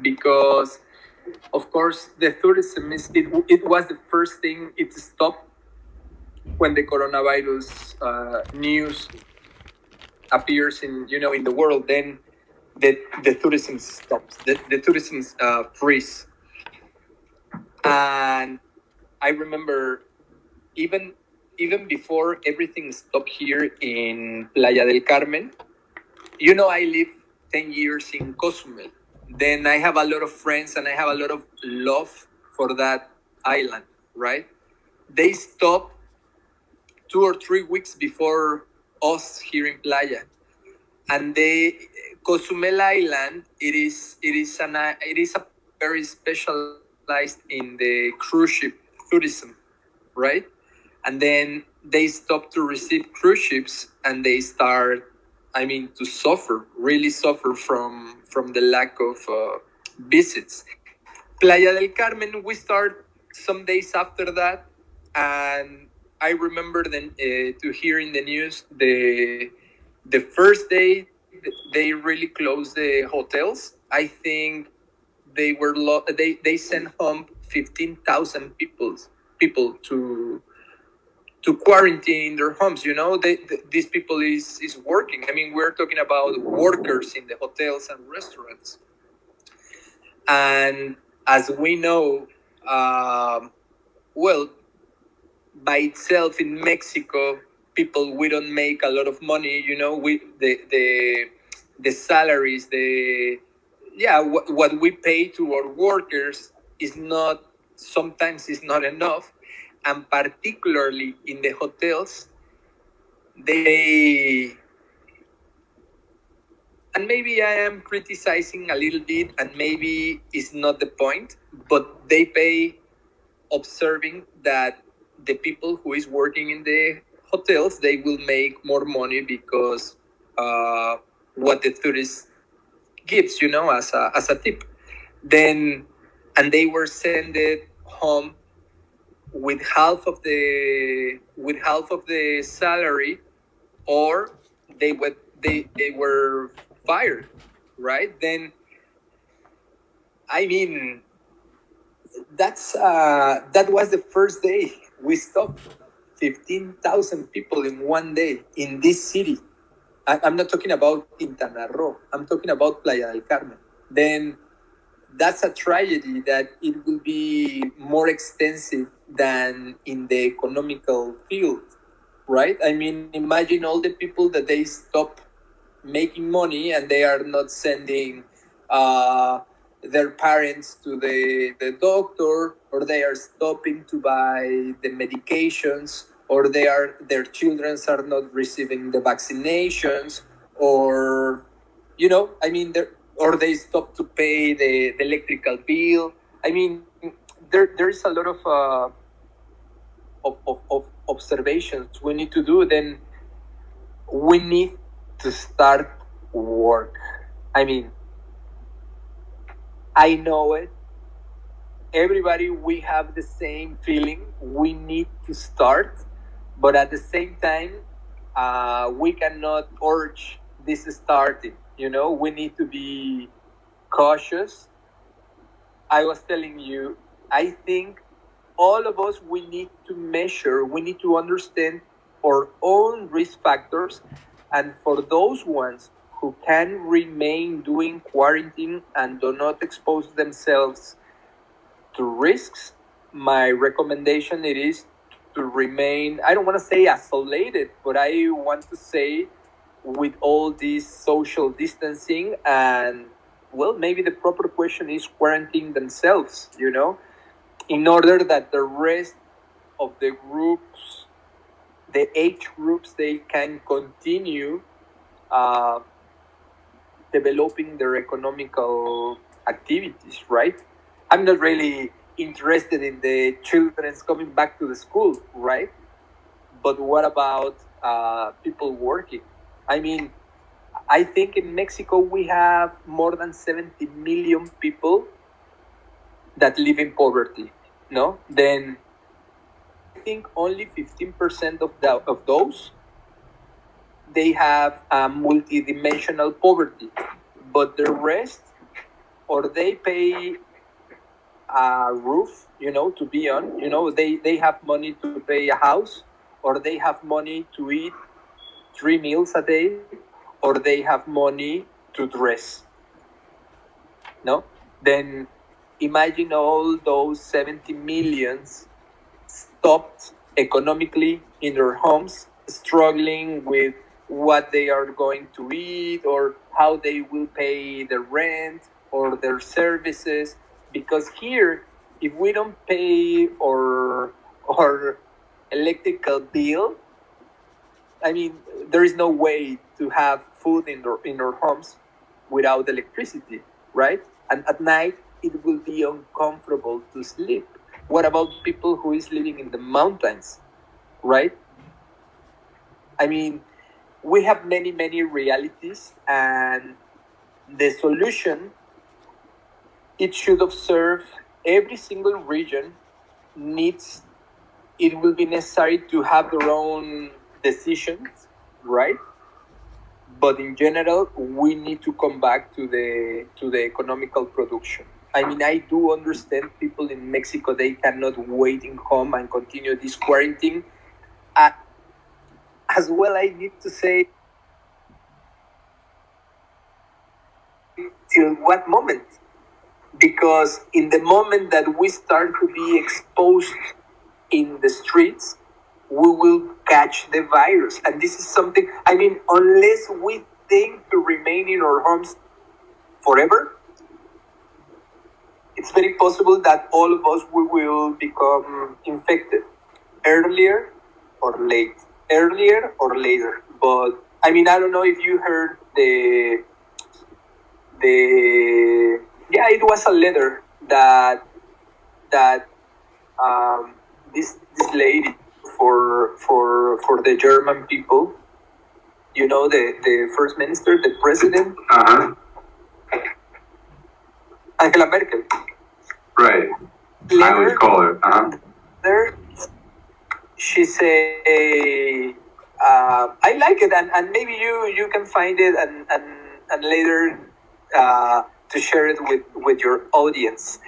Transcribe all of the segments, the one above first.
because, of course, the tourism it was the first thing it stopped when the coronavirus news appears in the world. Then the tourism stops, the tourism freeze. And I remember even before everything stopped here in Playa del Carmen, I live 10 years in Cozumel. Then I have a lot of friends and I have a lot of love for that island, right? They stopped 2 or 3 weeks before us here in Playa. And Cozumel Island, it is a very specialized in the cruise ship tourism, right? And then they stop to receive cruise ships and they start, to suffer, really suffer from the lack of visits. Playa del Carmen, we start some days after that, and I remember then to hear in the news the first day they really closed the hotels. I think they sent home 15,000 people to quarantine in their homes. These people is working. We're talking about workers in the hotels and restaurants. And as we know, well, by itself in Mexico, people, we don't make a lot of money. We the salaries, what we pay to our workers sometimes is not enough. And particularly in the hotels, and maybe I am criticizing a little bit, and maybe it's not the point, but they pay observing that the people who is working in the hotels, they will make more money because what the tourist gives, as a tip. Then, and they were sent home with half of the salary, or they were fired, right? Then, that was the first day we stopped 15,000 people in one day in this city. I'm not talking about Quintana Roo. I'm talking about Playa del Carmen. Then that's a tragedy that it will be more extensive than in the economical field, right? Imagine all the people that they stop making money and they are not sending their parents to the doctor, or they are stopping to buy the medications, or their children are not receiving the vaccinations, or or they stop to pay the electrical bill. There is a lot of observations we need to do. Then we need to start work. I know it. Everybody, we have the same feeling. We need to start, but at the same time, we cannot urge this starting. We need to be cautious. I was telling you, I think all of us, we need to understand our own risk factors. And for those ones who can remain doing quarantine and do not expose themselves to risks, my recommendation it is to remain, I don't want to say isolated, but I want to say with all this social distancing. And well, maybe the proper question is quarantine themselves, in order that the rest of the groups, the age groups, they can continue developing their economical activities, right? I'm not really interested in the children's coming back to the school, right? But what about people working? I think in Mexico we have more than 70 million people that live in poverty, no? Then I think only 15% of those, they have multidimensional poverty, but the rest, or they pay a roof, to be on. They have money to pay a house, or they have money to eat 3 meals a day, or they have money to dress. No? Then imagine all those 70 millions stopped economically in their homes, struggling with what they are going to eat or how they will pay the rent or their services. Because here, if we don't pay our electrical bill, I mean, there is no way to have food in our homes without electricity, right? And at night, it will be uncomfortable to sleep. What about people who is living in the mountains, right? I mean, we have many, many realities, and the solution, it should observe every single region needs, it will be necessary to have their own decisions, right? But in general, we need to come back to the economical production. I mean, I do understand people in Mexico, they cannot wait in home and continue this quarantine. As well, I need to say, till what moment? Because in the moment that we start to be exposed in the streets, we will catch the virus. And this is something, I mean, unless we think to remain in our homes forever, it's very possible that all of us we will become infected earlier or late, earlier or later. But I mean, I don't know if you heard yeah, it was a letter that this lady for the German people, the first minister, the president, Angela Merkel. Right. I would call her. There, she say, I like it, and maybe you can find it and later to share it with your audience.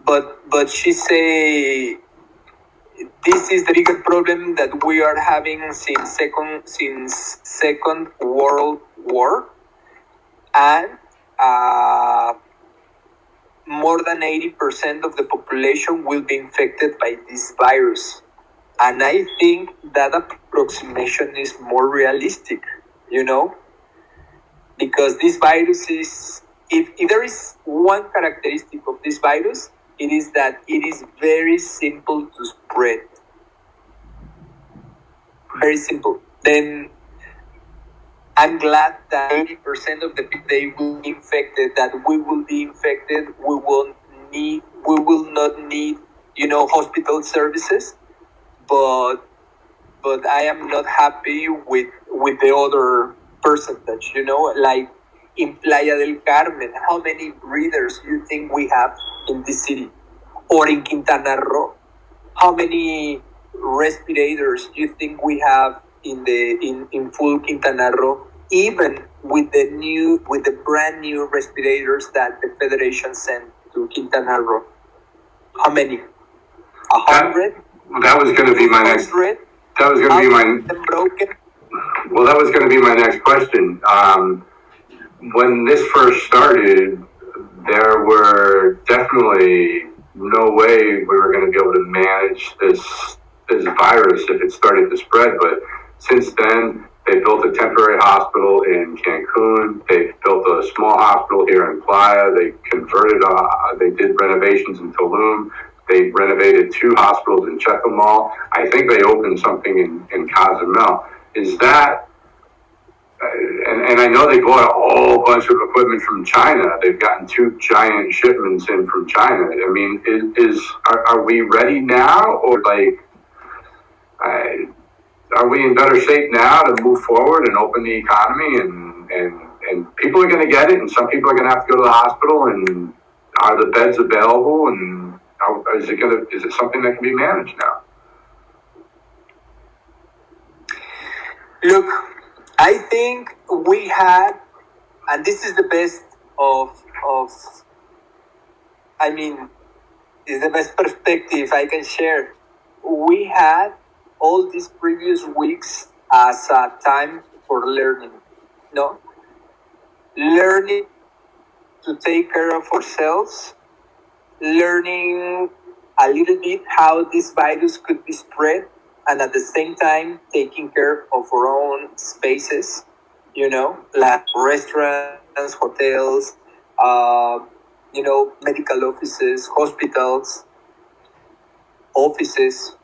But she say, this is the biggest problem that we are having since Second World War, and more than 80% of the population will be infected by this virus. And I think that approximation is more realistic, because this virus is, if there is one characteristic of this virus, it is that it is very simple to spread. Very simple. Then I'm glad that 80% of the people they will be infected, that we will be infected, we will not need, hospital services. But I am not happy with the other percentage, like in Playa del Carmen, how many breathers do you think we have in this city? Or in Quintana Roo, how many respirators do you think we have in full Quintana Roo? Even with the brand new respirators that the Federation sent to Quintana Roo, how many? 100? That was going to be my next. That was going to be my. Broken. Well, that was going to be my next question. When this first started, there were definitely no way we were going to be able to manage this virus if it started to spread. But since then, they built a temporary hospital in Cancun. They built a small hospital here in Playa. They they did renovations in Tulum. They renovated 2 hospitals in Chetumal. I think they opened something in Cozumel. Is that, and I know they bought a whole bunch of equipment from China. They've gotten 2 giant shipments in from China. I mean, are we ready now, or are we in better shape now to move forward and open the economy, and people are going to get it, and some people are going to have to go to the hospital, and are the beds available, and is it something that can be managed now? Look, I think we had, and this is the best of I mean, is the best perspective I can share. We had all these previous weeks as a time for learning, no? Learning to take care of ourselves, learning a little bit how this virus could be spread, and at the same time taking care of our own spaces, like restaurants, hotels, medical offices, hospitals, offices,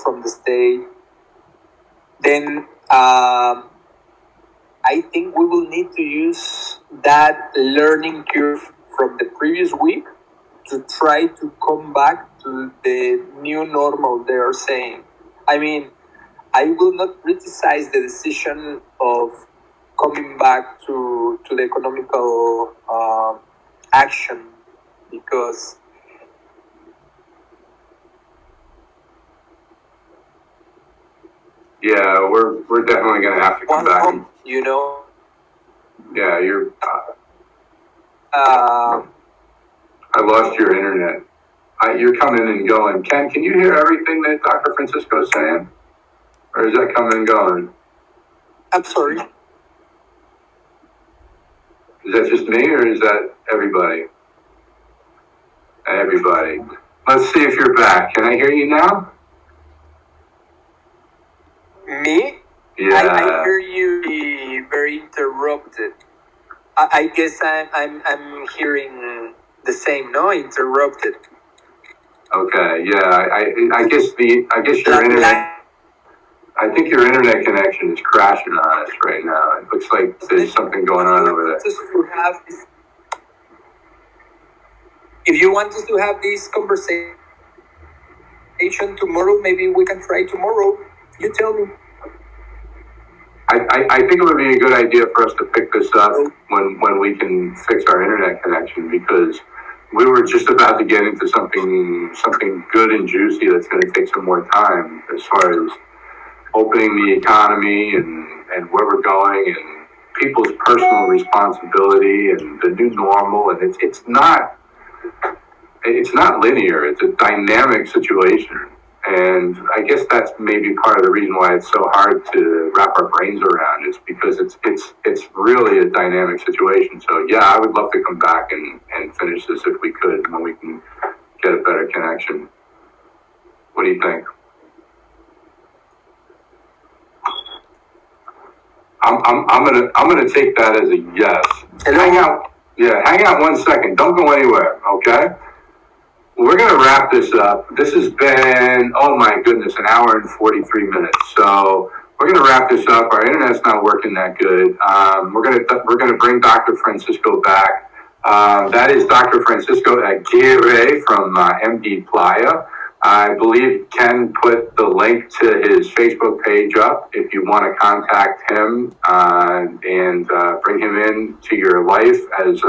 from the state. Then I think we will need to use that learning curve from the previous week to try to come back to the new normal they are saying. I mean, I will not criticize the decision of coming back to the economical action, because Yeah, we're definitely going to have to come back. Yeah, you're. I lost your internet. You're coming and going. Ken, can you hear everything that Dr. Francisco is saying? Or is that coming and going? I'm sorry. Is that just me or is that everybody? Everybody. Let's see if you're back. Can I hear you now? Me? Yeah. I hear you very interrupted. I guess I'm hearing the same, no? Interrupted. Okay, yeah. I guess your internet. I think your internet connection is crashing on us right now. It looks like there's something going on over there. If you want us to have this conversation tomorrow, maybe we can try tomorrow. You tell me. I think it would be a good idea for us to pick this up when we can fix our internet connection, because we were just about to get into something good and juicy that's going to take some more time, as far as opening the economy and where we're going and people's personal responsibility and the new normal. And it's not linear. It's a dynamic situation. And I guess that's maybe part of the reason why it's so hard to wrap our brains around. It's because it's really a dynamic situation. So yeah, I would love to come back and finish this if we could, when we can get a better connection. What do you think? I'm gonna take that as a yes. Hang out 1 second. Don't go anywhere, okay? We're going to wrap this up. This has been, oh my goodness, an hour and 43 minutes. So we're going to wrap this up. Our internet's not working that good. We're going to bring Dr. Francisco back. That is Dr. Francisco Aguirre from MD Playa. I believe Ken put the link to his Facebook page up if you want to contact him and bring him into your life as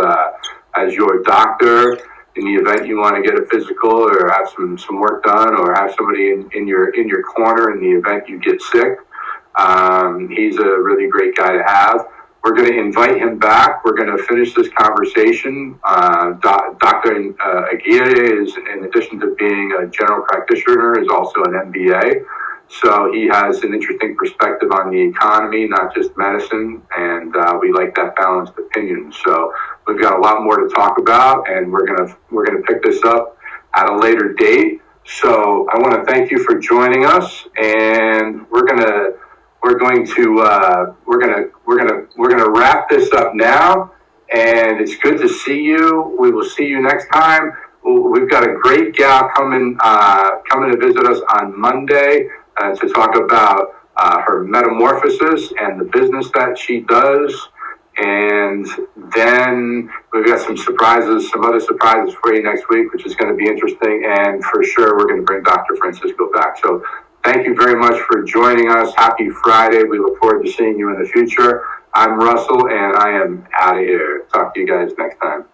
your doctor. In the event you want to get a physical or have some work done, or have somebody in your corner in the event you get sick, he's a really great guy to have. We're going to invite him back. We're going to finish this conversation. Dr. Aguirre is, in addition to being a general practitioner, is also an MBA. So he has an interesting perspective on the economy, not just medicine, and we like that balanced opinion. So we've got a lot more to talk about, and we're gonna pick this up at a later date. So I want to thank you for joining us, and we're gonna wrap this up now. And it's good to see you. We will see you next time. We've got a great gal coming to visit us on Monday to talk about her metamorphosis and the business that she does. And then we've got some other surprises for you next week, which is going to be interesting. And for sure, we're going to bring Dr. Francisco back. So thank you very much for joining us. Happy Friday. We look forward to seeing you in the future. I'm Russell, and I am out of here. Talk to you guys next time.